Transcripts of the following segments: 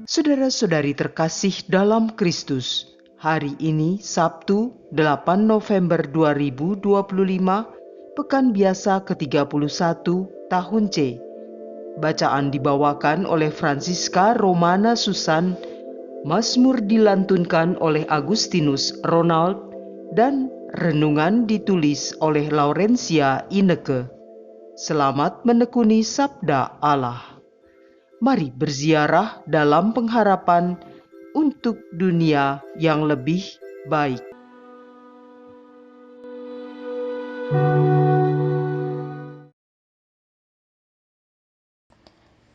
Saudara-saudari terkasih dalam Kristus, hari ini Sabtu 8 November 2025, Pekan Biasa ke-31 tahun C. Bacaan dibawakan oleh Francisca Romana Susan, Mazmur dilantunkan oleh Agustinus Ronald, dan renungan ditulis oleh Laurencia Ineke. Selamat menekuni Sabda Allah. Mari berziarah dalam pengharapan untuk dunia yang lebih baik.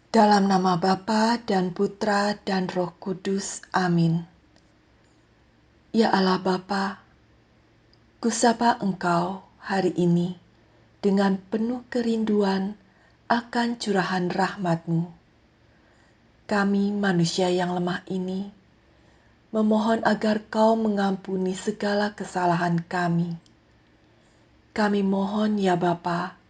Dalam nama Bapa dan Putra dan Roh Kudus. Amin. Ya Allah Bapa, kusapa Engkau hari ini dengan penuh kerinduan akan curahan rahmat-Mu. Kami manusia yang lemah ini memohon agar Kau mengampuni segala kesalahan kami. Kami mohon ya Bapa,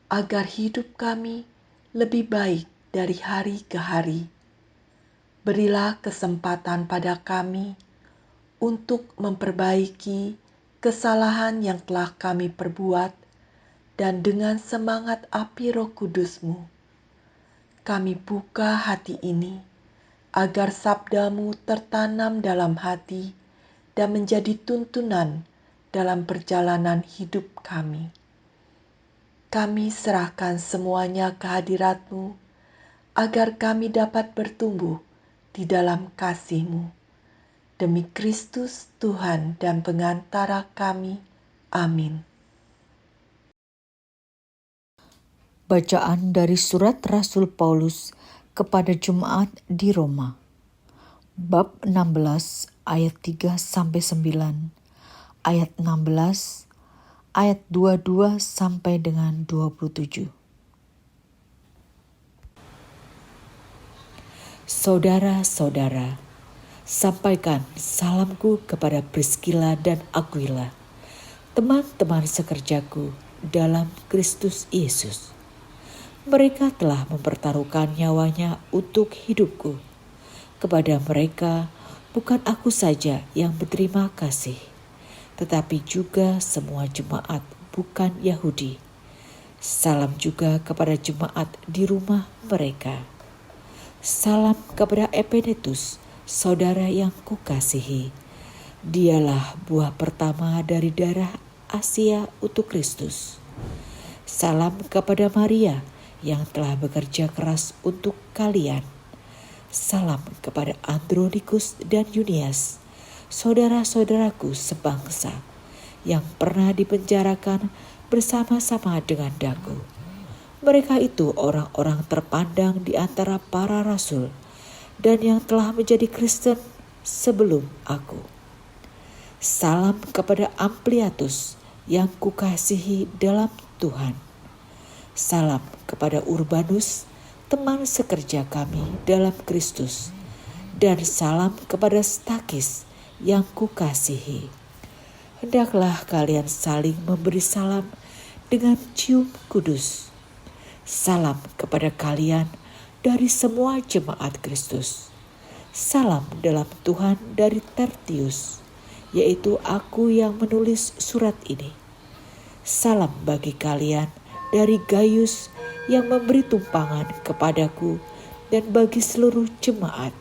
agar hidup kami lebih baik dari hari ke hari. Berilah kesempatan pada kami untuk memperbaiki kesalahan yang telah kami perbuat, dan dengan semangat api Roh Kudus-Mu, kami buka hati ini agar sabda-Mu tertanam dalam hati dan menjadi tuntunan dalam perjalanan hidup kami. Kami serahkan semuanya ke hadirat-Mu, agar kami dapat bertumbuh di dalam kasih-Mu. Demi Kristus Tuhan dan pengantara kami. Amin. Bacaan dari surat Rasul Paulus kepada jemaat di Roma. Bab 16 ayat 3-9, ayat 16, ayat 22 sampai dengan 27. Saudara-saudara, sampaikan salamku kepada Priscilla dan Aquila, teman-teman sekerjaku dalam Kristus Yesus. Mereka telah mempertaruhkan nyawanya untuk hidupku. Kepada mereka, bukan aku saja yang berterima kasih, tetapi juga semua jemaat bukan Yahudi. Salam juga kepada jemaat di rumah mereka. Salam kepada Epenetus, saudara yang kukasihi. Dialah buah pertama dari darah Asia untuk Kristus. Salam kepada Maria yang telah bekerja keras untuk kalian. Salam kepada Andronikus dan Yunias, saudara-saudaraku sebangsa, yang pernah dipenjarakan bersama-sama dengan Daku. Mereka itu orang-orang terpandang di antara para rasul, dan yang telah menjadi Kristen sebelum aku. Salam kepada Ampliatus yang kukasihi dalam Tuhan. Salam kepada Urbanus, teman sekerja kami dalam Kristus, dan salam kepada Stakis yang kukasihi. Hendaklah kalian saling memberi salam dengan cium kudus. Salam kepada kalian dari semua jemaat Kristus. Salam dalam Tuhan dari Tertius, yaitu aku yang menulis surat ini. Salam bagi kalian dari Gaius yang memberi tumpangan kepadaku, dan bagi seluruh jemaat.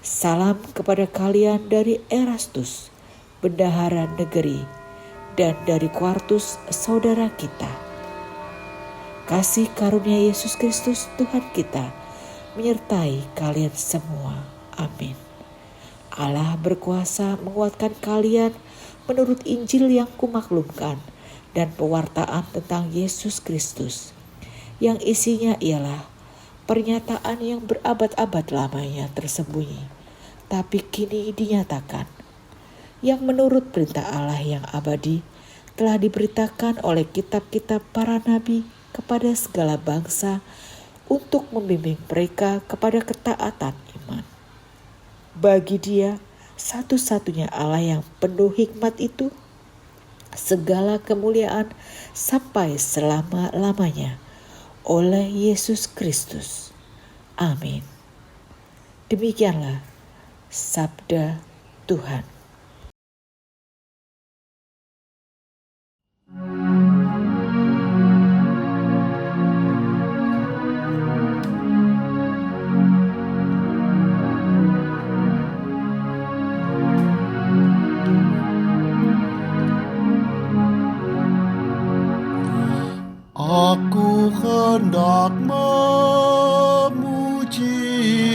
Salam kepada kalian dari Erastus, bendahara negeri, dan dari Quartus saudara kita. Kasih karunia Yesus Kristus Tuhan kita menyertai kalian semua. Amin. Allah berkuasa menguatkan kalian menurut Injil yang kumaklumkan dan pewartaan tentang Yesus Kristus, yang isinya ialah pernyataan yang berabad-abad lamanya tersembunyi, tapi kini dinyatakan, yang menurut perintah Allah yang abadi telah diberitakan oleh kitab-kitab para nabi kepada segala bangsa untuk membimbing mereka kepada ketaatan iman. Bagi Dia, satu-satunya Allah yang penuh hikmat itu, segala kemuliaan sampai selama-lamanya oleh Yesus Kristus. Amin. Demikianlah sabda Tuhan. Aku hendak memuji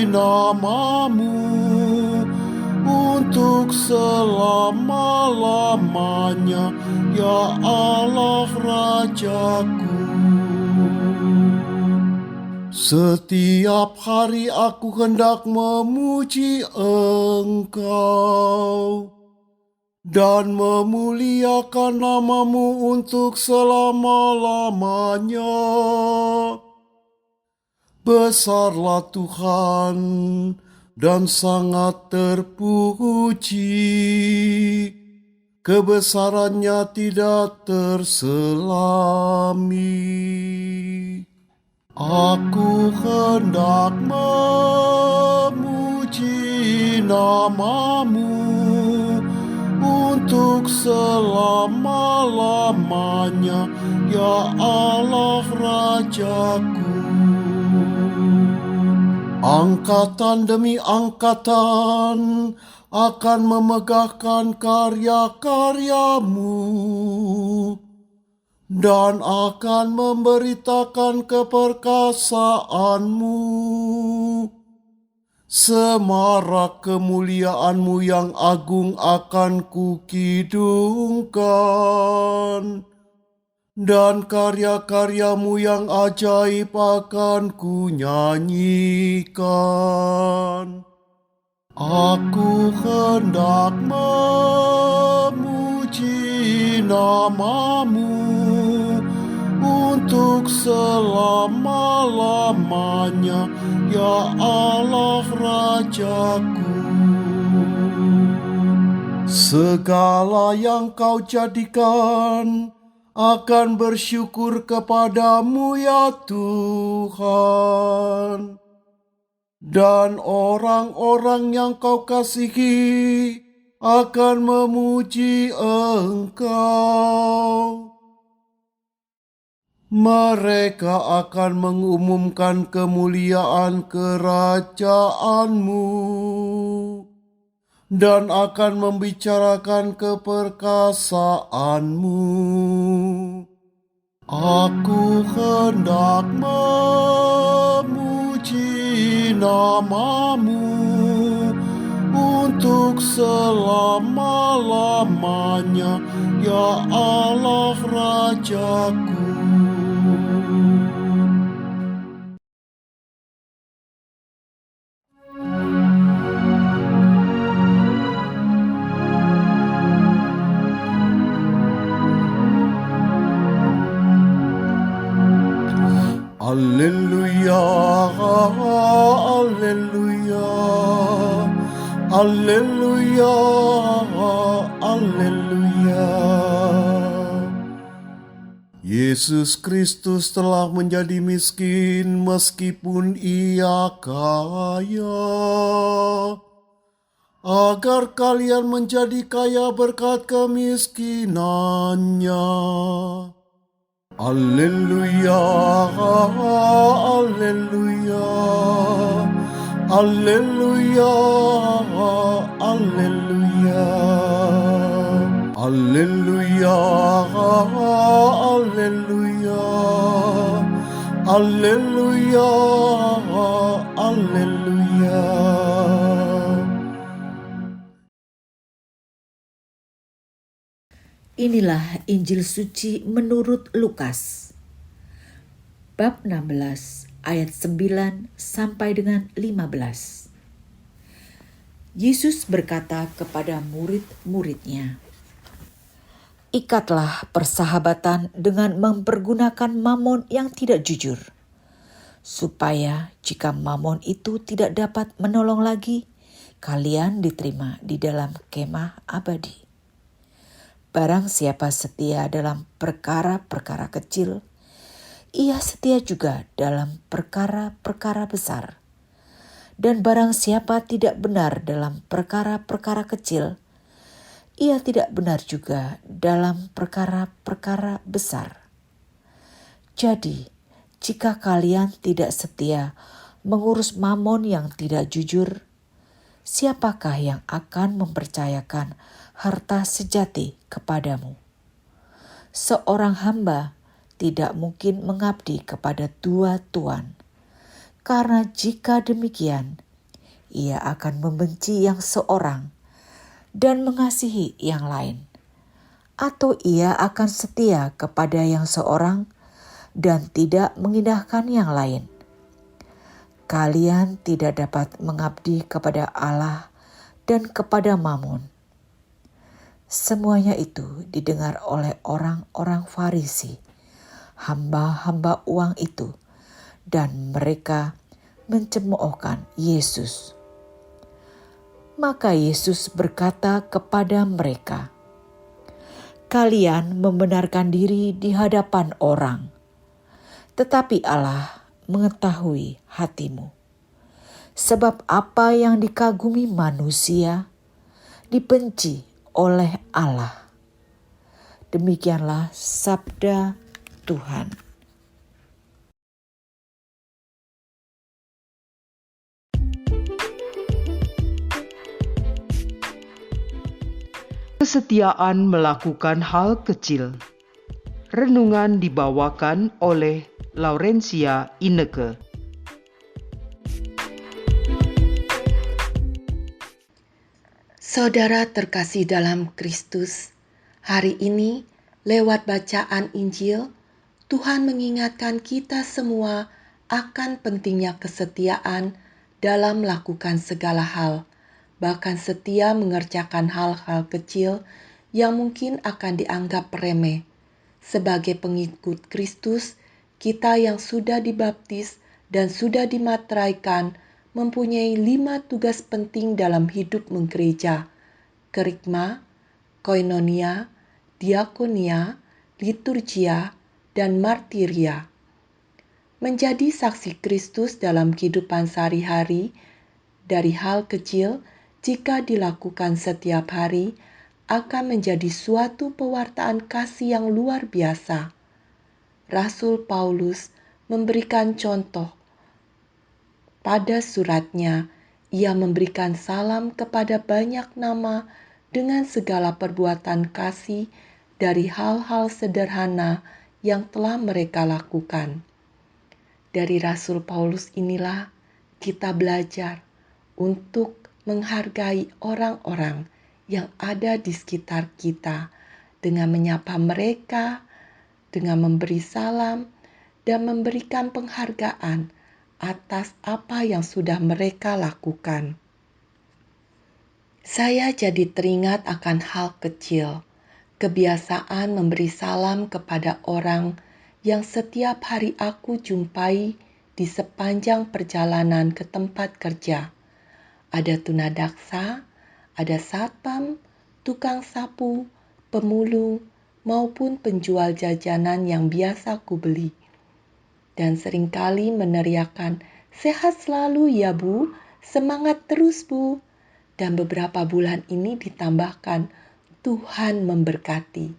nama-Mu untuk selama-lamanya, ya Allah Rajaku. Setiap hari aku hendak memuji Engkau dan memuliakan nama-Mu untuk selama-lamanya. Besarlah Tuhan dan sangat terpuji, kebesarannya tidak terselami. Aku hendak memuji nama-Mu untuk selama-lamanya, ya Allah Rajaku. Angkatan demi angkatan akan memegahkan karya-karya-Mu dan akan memberitakan keperkasaan-Mu. Semarak kemuliaan-Mu yang agung akan kukidungkan, dan karya-karya-Mu yang ajaib akan kunyanyikan. Aku hendak memuji nama-Mu untuk selama-lamanya, ya Allah Rajaku. Segala yang Kau jadikan akan bersyukur kepadamu, ya Tuhan. Dan orang-orang yang Kau kasihi akan memuji Engkau. Mereka akan mengumumkan kemuliaan kerajaan-Mu dan akan membicarakan keperkasaan-Mu. Aku hendak memuji nama-Mu untuk selama-lamanya, ya Allah Rajaku. Alleluia, alleluia, alleluia, alleluia. Yesus Kristus telah menjadi miskin meskipun Ia kaya, agar kalian menjadi kaya berkat kemiskinannya. Alleluia, alleluia, alleluia, alleluia, alleluia, alleluia, alleluia, alleluia. Inilah Injil suci menurut Lukas. Bab 16 ayat 9 sampai dengan 15. Yesus berkata kepada murid-muridnya, "Ikatlah persahabatan dengan mempergunakan mamon yang tidak jujur, supaya jika mamon itu tidak dapat menolong lagi, kalian diterima di dalam kemah abadi. Barang siapa setia dalam perkara-perkara kecil, ia setia juga dalam perkara-perkara besar. Dan barang siapa tidak benar dalam perkara-perkara kecil, ia tidak benar juga dalam perkara-perkara besar. Jadi, jika kalian tidak setia mengurus mamon yang tidak jujur, siapakah yang akan mempercayakan harta sejati kepadamu? Seorang hamba tidak mungkin mengabdi kepada dua tuan, karena jika demikian, ia akan membenci yang seorang dan mengasihi yang lain, atau ia akan setia kepada yang seorang dan tidak mengindahkan yang lain. Kalian tidak dapat mengabdi kepada Allah dan kepada Mamon. Semuanya itu didengar oleh orang-orang Farisi, hamba-hamba uang itu, dan mereka mencemoohkan Yesus. Maka Yesus berkata kepada mereka, "Kalian membenarkan diri di hadapan orang, tetapi Allah mengetahui hatimu. Sebab apa yang dikagumi manusia, dibenci oleh Allah." Demikianlah sabda Tuhan. Kesetiaan melakukan hal kecil. Renungan dibawakan oleh Laurencia Ineke. Saudara terkasih dalam Kristus, hari ini lewat bacaan Injil, Tuhan mengingatkan kita semua akan pentingnya kesetiaan dalam melakukan segala hal, bahkan setia mengerjakan hal-hal kecil yang mungkin akan dianggap remeh. Sebagai pengikut Kristus, kita yang sudah dibaptis dan sudah dimateraikan mempunyai 5 tugas penting dalam hidup menggereja: kerigma, koinonia, diakonia, liturgia, dan martiria. Menjadi saksi Kristus dalam kehidupan sehari-hari dari hal kecil, jika dilakukan setiap hari, akan menjadi suatu pewartaan kasih yang luar biasa. Rasul Paulus memberikan contoh. Pada suratnya, ia memberikan salam kepada banyak nama dengan segala perbuatan kasih dari hal-hal sederhana yang telah mereka lakukan. Dari Rasul Paulus inilah kita belajar untuk menghargai orang-orang yang ada di sekitar kita dengan menyapa mereka, dengan memberi salam, dan memberikan penghargaan atas apa yang sudah mereka lakukan. Saya jadi teringat akan hal kecil, kebiasaan memberi salam kepada orang yang setiap hari aku jumpai di sepanjang perjalanan ke tempat kerja. Ada tunadaksa, ada satpam, tukang sapu, pemulung, maupun penjual jajanan yang biasa kubeli. Dan seringkali meneriakkan, "Sehat selalu ya Bu, semangat terus Bu." Dan beberapa bulan ini ditambahkan, "Tuhan memberkati."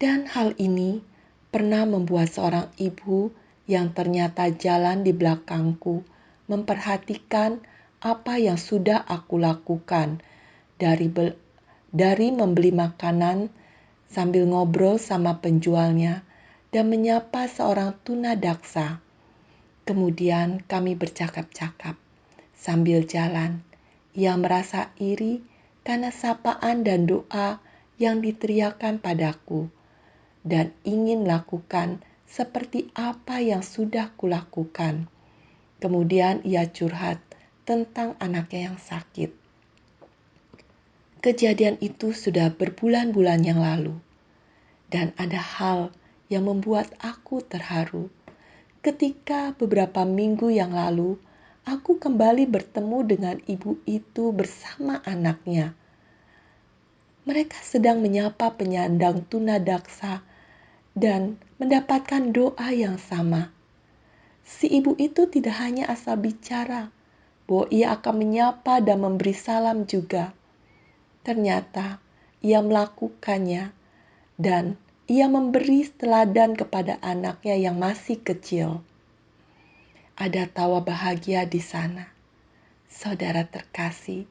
Dan hal ini pernah membuat seorang ibu yang ternyata jalan di belakangku memperhatikan apa yang sudah aku lakukan, dari membeli makanan sambil ngobrol sama penjualnya dan menyapa seorang tunadaksa. Kemudian kami bercakap-cakap sambil jalan. Ia merasa iri karena sapaan dan doa yang diteriakkan padaku, dan ingin lakukan seperti apa yang sudah kulakukan. Kemudian ia curhat tentang anaknya yang sakit. Kejadian itu sudah berbulan-bulan yang lalu, dan ada hal yang membuat aku terharu. Ketika beberapa minggu yang lalu, aku kembali bertemu dengan ibu itu bersama anaknya. Mereka sedang menyapa penyandang tunadaksa dan mendapatkan doa yang sama. Si ibu itu tidak hanya asal bicara bahwa ia akan menyapa dan memberi salam juga. Ternyata ia melakukannya dan ia memberi teladan kepada anaknya yang masih kecil. Ada tawa bahagia di sana. Saudara terkasih,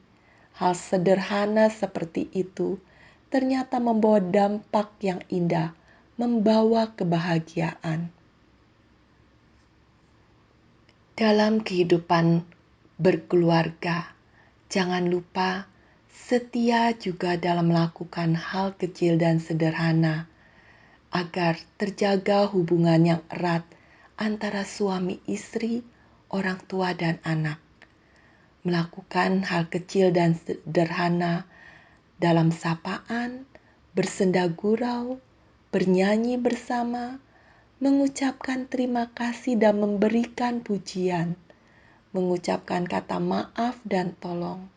hal sederhana seperti itu ternyata membawa dampak yang indah, membawa kebahagiaan. Dalam kehidupan berkeluarga, jangan lupa setia juga dalam melakukan hal kecil dan sederhana agar terjaga hubungan yang erat antara suami istri, orang tua dan anak. Melakukan hal kecil dan sederhana dalam sapaan, bersenda gurau, bernyanyi bersama, mengucapkan terima kasih dan memberikan pujian, mengucapkan kata maaf dan tolong,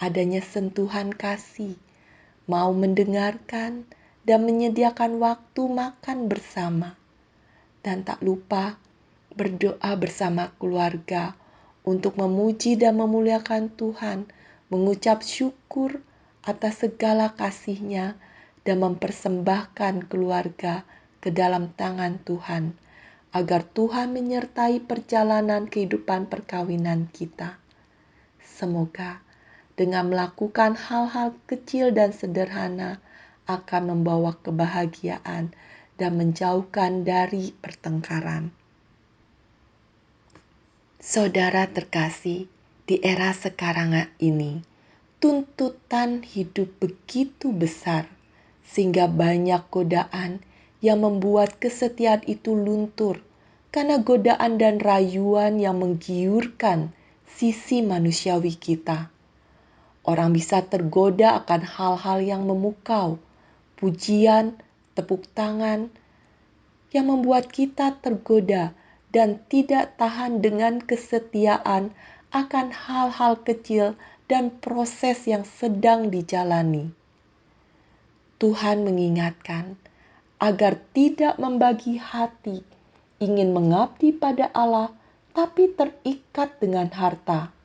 adanya sentuhan kasih, mau mendengarkan dan menyediakan waktu makan bersama, dan tak lupa berdoa bersama keluarga untuk memuji dan memuliakan Tuhan, mengucap syukur atas segala kasih-Nya dan mempersembahkan keluarga ke dalam tangan Tuhan, agar Tuhan menyertai perjalanan kehidupan perkawinan kita. Semoga dengan melakukan hal-hal kecil dan sederhana akan membawa kebahagiaan dan menjauhkan dari pertengkaran. Saudara terkasih, di era sekarang ini, tuntutan hidup begitu besar sehingga banyak godaan yang membuat kesetiaan itu luntur karena godaan dan rayuan yang menggiurkan sisi manusiawi kita. Orang bisa tergoda akan hal-hal yang memukau, pujian, tepuk tangan, yang membuat kita tergoda dan tidak tahan dengan kesetiaan akan hal-hal kecil dan proses yang sedang dijalani. Tuhan mengingatkan agar tidak membagi hati, ingin mengabdi pada Allah, tapi terikat dengan harta.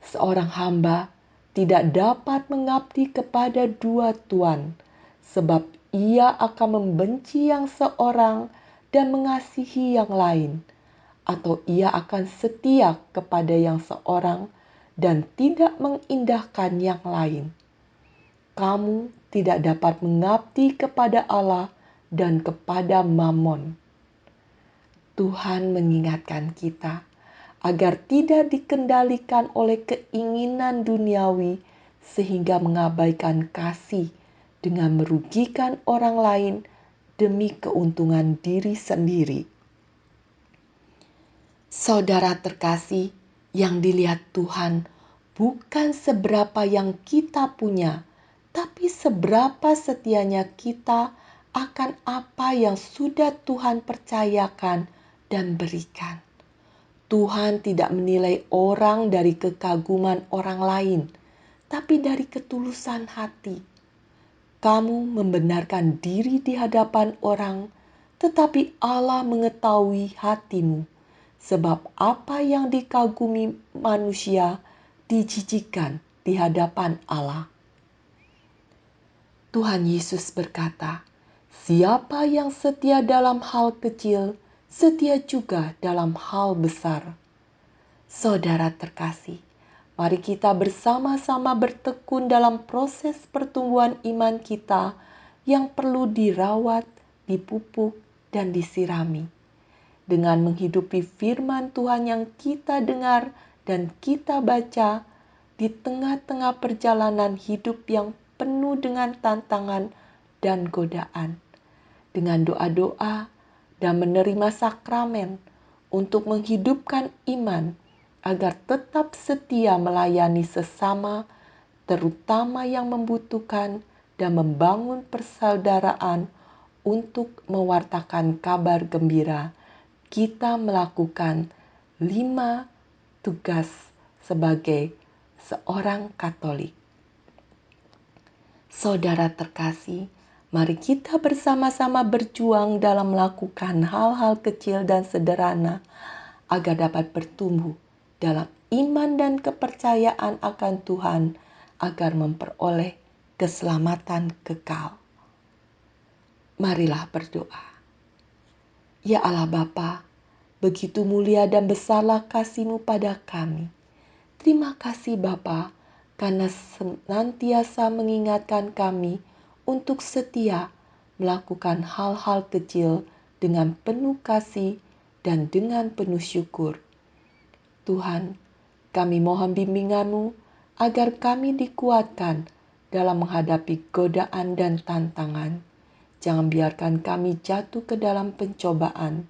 Seorang hamba tidak dapat mengabdi kepada dua tuan, sebab ia akan membenci yang seorang dan mengasihi yang lain, atau ia akan setia kepada yang seorang dan tidak mengindahkan yang lain. Kamu tidak dapat mengabdi kepada Allah dan kepada Mammon. Tuhan mengingatkan kita agar tidak dikendalikan oleh keinginan duniawi sehingga mengabaikan kasih dengan merugikan orang lain demi keuntungan diri sendiri. Saudara terkasih, yang dilihat Tuhan bukan seberapa yang kita punya, tapi seberapa setianya kita akan apa yang sudah Tuhan percayakan dan berikan. Tuhan tidak menilai orang dari kekaguman orang lain, tapi dari ketulusan hati. Kamu membenarkan diri di hadapan orang, tetapi Allah mengetahui hatimu, sebab apa yang dikagumi manusia dijijikkan di hadapan Allah. Tuhan Yesus berkata, "Siapa yang setia dalam hal kecil, setia juga dalam hal besar." Saudara terkasih, mari kita bersama-sama bertekun dalam proses pertumbuhan iman kita yang perlu dirawat, dipupuk, dan disirami. Dengan menghidupi firman Tuhan yang kita dengar dan kita baca di tengah-tengah perjalanan hidup yang penuh dengan tantangan dan godaan. Dengan doa-doa dan menerima sakramen untuk menghidupkan iman agar tetap setia melayani sesama, terutama yang membutuhkan, dan membangun persaudaraan untuk mewartakan kabar gembira. Kita melakukan 5 tugas sebagai seorang Katolik. Saudara terkasih, Mari kita bersama-sama berjuang dalam melakukan hal-hal kecil dan sederhana agar dapat bertumbuh dalam iman dan kepercayaan akan Tuhan agar memperoleh keselamatan kekal. Marilah berdoa. Ya Allah Bapa, begitu mulia dan besarlah kasih-Mu pada kami. Terima kasih Bapa, karena senantiasa mengingatkan kami untuk setia melakukan hal-hal kecil dengan penuh kasih dan dengan penuh syukur. Tuhan, kami mohon bimbingan-Mu agar kami dikuatkan dalam menghadapi godaan dan tantangan. Jangan biarkan kami jatuh ke dalam pencobaan.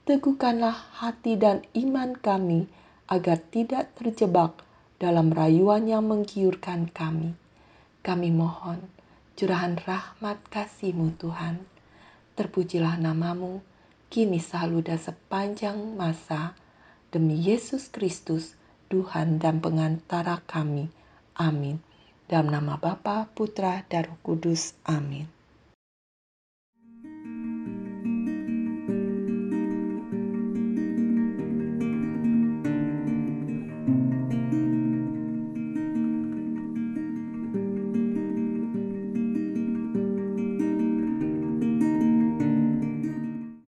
Teguhkanlah hati dan iman kami agar tidak terjebak dalam rayuan yang menggiurkan kami. Kami mohon curahan rahmat kasih-Mu Tuhan. Terpujilah nama-Mu, kini selalu dan sepanjang masa. Demi Yesus Kristus, Tuhan dan pengantara kami. Amin. Dalam nama Bapa, Putra, dan Roh Kudus. Amin.